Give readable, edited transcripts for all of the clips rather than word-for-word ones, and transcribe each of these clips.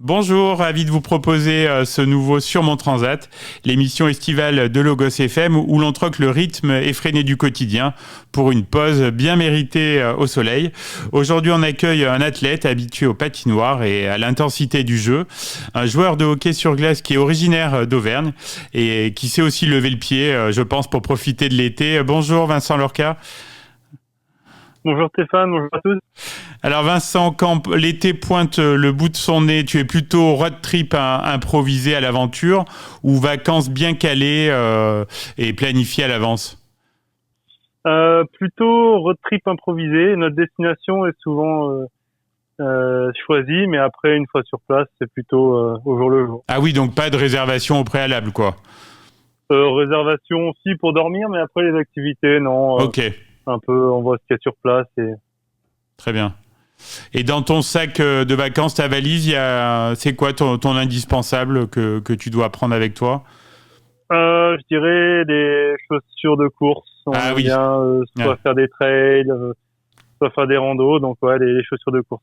Bonjour, ravi de vous proposer ce nouveau Sur mon Transat, l'émission estivale de Logos FM où l'on troque le rythme effréné du quotidien pour une pause bien méritée au soleil. Aujourd'hui, on accueille un athlète habitué aux patinoires et à l'intensité du jeu, un joueur de hockey sur glace qui est originaire d'Auvergne et qui sait aussi lever le pied, je pense, pour profiter de l'été. Bonjour Vincent Lorca. Bonjour Stéphane, bonjour à tous. Alors Vincent, quand l'été pointe le bout de son nez, tu es plutôt road trip improvisé à l'aventure ou vacances bien calées et planifiées à l'avance? Plutôt road trip improvisé. Notre destination est souvent choisie, mais après, une fois sur place, c'est plutôt au jour le jour. Ah oui, donc pas de réservation au préalable, quoi. Réservation aussi pour dormir, mais après les activités, non. Ok, Un peu, on voit ce qu'il y a sur place. très bien. Et dans ton sac de vacances, ta valise, c'est quoi ton indispensable que tu dois prendre avec toi? Je dirais des chaussures de course. On Ah aime oui. bien soit faire des trails, soit faire des randos. Donc ouais, les chaussures de course.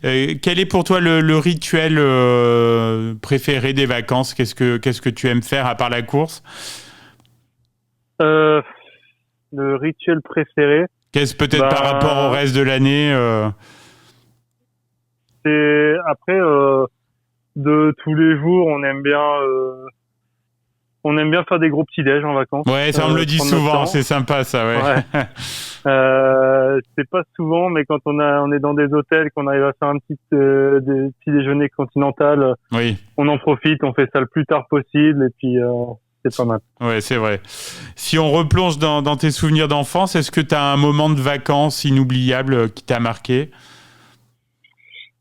Quel est pour toi le rituel préféré des vacances? Qu'est-ce que tu aimes faire à part la course? Euh, le rituel préféré, Qu'est-ce peut-être par rapport au reste de l'année c'est après de tous les jours, on aime bien faire des gros petits déj en vacances. Ouais, ça on me le dit prendre notre souvent, temps. c'est sympa ça, ouais. Ouais. C'est pas souvent, mais quand on est dans des hôtels, qu'on arrive à faire des petits déjeuners continental, Oui, on en profite, on fait ça le plus tard possible, et puis c'est pas mal. ouais, c'est vrai. Si on replonge dans tes souvenirs d'enfance, est-ce que tu as un moment de vacances inoubliable qui t'a marqué?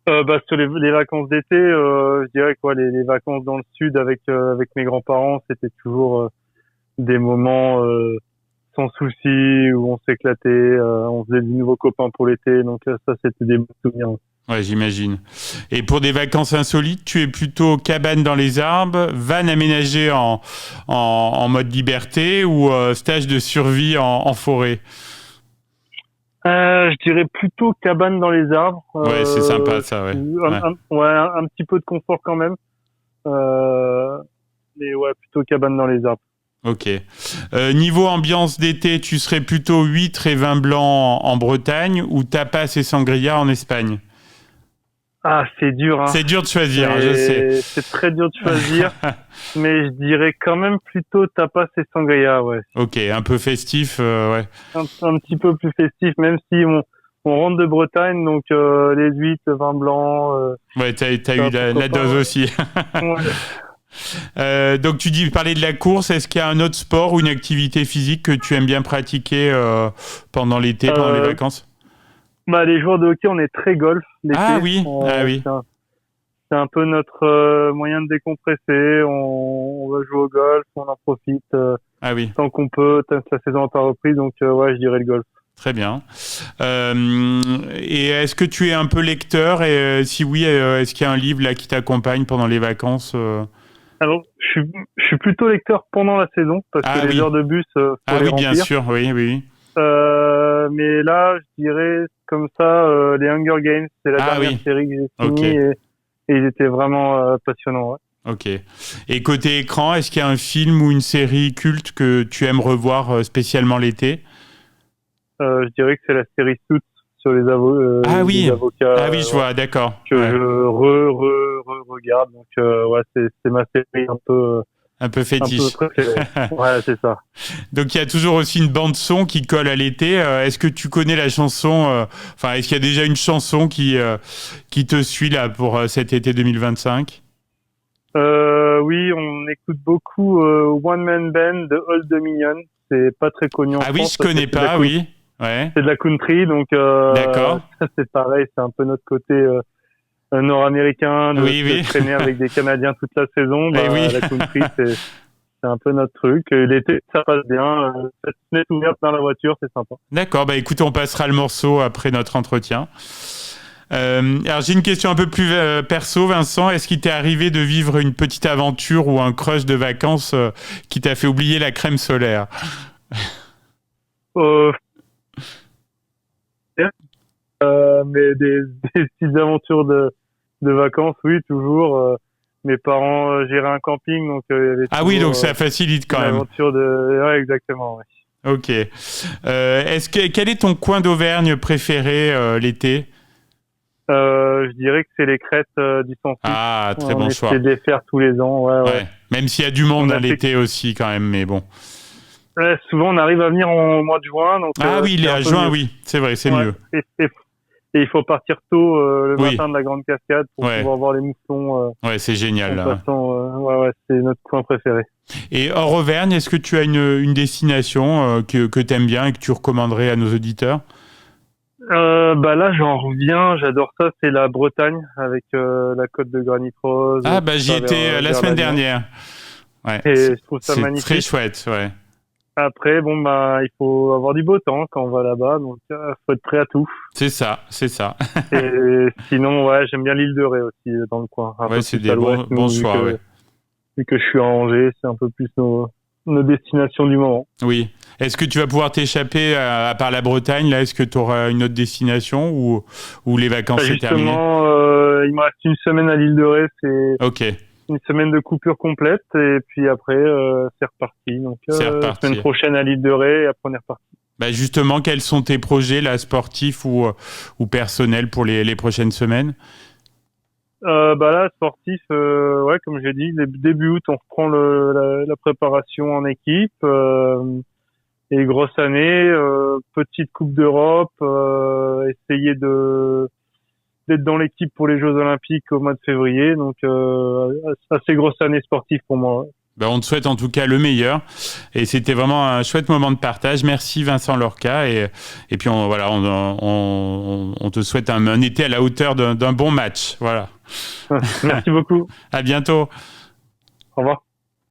Sur les vacances d'été, je dirais quoi, les vacances dans le sud avec mes grands-parents, c'était toujours des moments sans souci où on s'éclatait, on faisait de nouveaux copains pour l'été, donc ça c'était des bons souvenirs. Ouais, j'imagine. Et pour des vacances insolites, tu es plutôt cabane dans les arbres, van aménagé en mode liberté ou stage de survie en forêt? Je dirais plutôt cabane dans les arbres. Ouais, c'est sympa ça, ouais. Ouais. Un petit peu de confort quand même. Mais ouais, plutôt cabane dans les arbres. Ok. Niveau ambiance d'été, tu serais plutôt huîtres et vin blanc en Bretagne ou tapas et sangria en Espagne? Ah, c'est dur, hein. C'est dur de choisir, je sais. C'est très dur de choisir, mais je dirais quand même plutôt tapas et sangria, ouais. Ok, un peu festif, ouais. Un petit peu plus festif, même si on rentre de Bretagne, donc les huîtres, le vin blanc. Ouais, t'as eu la dose aussi. Ouais. Donc tu parlais de la course. Est-ce qu'il y a un autre sport ou une activité physique que tu aimes bien pratiquer pendant l'été, pendant les vacances? Les joueurs de hockey, on est très golf l'été. Ah oui, ah oui. C'est un peu notre moyen de décompresser. On va jouer au golf, on en profite Ah oui. tant qu'on peut, tant que la saison n'a pas repris. Donc ouais, je dirais le golf. Très bien. Et est-ce que tu es un peu lecteur? Et si oui, est-ce qu'il y a un livre là qui t'accompagne pendant les vacances? Alors, je suis plutôt lecteur pendant la saison parce que les heures de bus, faut les remplir. Bien sûr, oui, oui. Mais là, je dirais comme ça, les Hunger Games, c'est la dernière série que j'ai finie et ils étaient vraiment passionnants. Ouais. Ok. Et côté écran, est-ce qu'il y a un film ou une série culte que tu aimes revoir spécialement l'été? Je dirais que c'est la série Suits sur les avocats. Ah oui, je vois, d'accord. Que je regarde. Donc ouais, c'est ma série un peu fétiche. Un peu préférée. Ouais, c'est ça. Donc il y a toujours aussi une bande son qui colle à l'été. Est-ce que tu connais la chanson est-ce qu'il y a déjà une chanson qui te suit là pour cet été 2025? Oui, on écoute beaucoup One Man Band de Old Dominion. C'est pas très connu en France. Ah oui, je connais pas, oui. Ouais. C'est de la country, donc d'accord. C'est pareil, c'est un peu notre côté nord-américain de se traîner avec des Canadiens toute la saison. La country, c'est un peu notre truc. L'été, ça passe bien. Cette fenêtre ouverte dans la voiture, c'est sympa. D'accord, écoute, on passera le morceau après notre entretien. Alors j'ai une question un peu plus perso, Vincent. Est-ce qu'il t'est arrivé de vivre une petite aventure ou un crush de vacances qui t'a fait oublier la crème solaire? Mais des petites aventures de vacances, oui, toujours. Mes parents géraient un camping, donc il y avait Ah oui, toujours, donc ça facilite quand une même. aventure de... Ouais, exactement, ouais. Ok. Quel est ton coin d'Auvergne préféré l'été? Je dirais que c'est les crêtes du Sancy. Ah, très On bon essaie choix. de les faire tous les ans, ouais, ouais. Ouais. Même s'il y a du monde On a fait... l'été aussi quand même, mais bon. Ouais, souvent, on arrive à venir au mois de juin, donc Ah oui, il c'est est un à peu juin, mieux. oui, c'est vrai, c'est Ouais. mieux. Et il faut partir tôt le Oui, matin de la Grande Cascade pour ouais, pouvoir voir les mouflons ouais, c'est génial en là. passant. Ouais, ouais, c'est notre coin préféré. Et hors Auvergne, est-ce que tu as une destination que tu aimes bien et que tu recommanderais à nos auditeurs? Bah là, j'en reviens. J'adore ça. C'est la Bretagne avec la côte de Granit Rose, Ah tout bah j'y ça étais la vers semaine l'Agnon. dernière. Ouais, Et je trouve ça c'est très magnifique. chouette, ouais. Après, bon bah, il faut avoir du beau temps quand on va là-bas, donc faut être prêt à tout. C'est ça, c'est ça. Et sinon, ouais, j'aime bien l'île de Ré aussi dans le coin, un Ouais, peu c'est plus des à l'ouest, bons nous, choix, ouais. vu que je suis à Angers, c'est un peu plus nos destinations du moment. Oui. Est-ce que tu vas pouvoir t'échapper à part la Bretagne, là? Est-ce que tu auras une autre destination ou les vacances c'est terminé? Justement, il me reste une semaine à l'île de Ré, c'est Ok, une semaine de coupure complète, et puis après, c'est reparti. Donc, c'est semaine reparti. prochaine à l'île de Ré, et après on est reparti. Bah justement, quels sont tes projets là, sportifs ou personnels pour les prochaines semaines? Bah là, sportif, ouais, comme j'ai dit, début août, on reprend la préparation en équipe. Et grosse année, petite Coupe d'Europe, essayer d'être dans l'équipe pour les Jeux Olympiques au mois de février. Donc, assez grosse année sportive pour moi. Ouais. Ben, on te souhaite en tout cas le meilleur. Et c'était vraiment un chouette moment de partage. Merci Vincent Lorca. Et puis on te souhaite un été à la hauteur d'un bon match. Voilà. Merci beaucoup. À bientôt. Au revoir.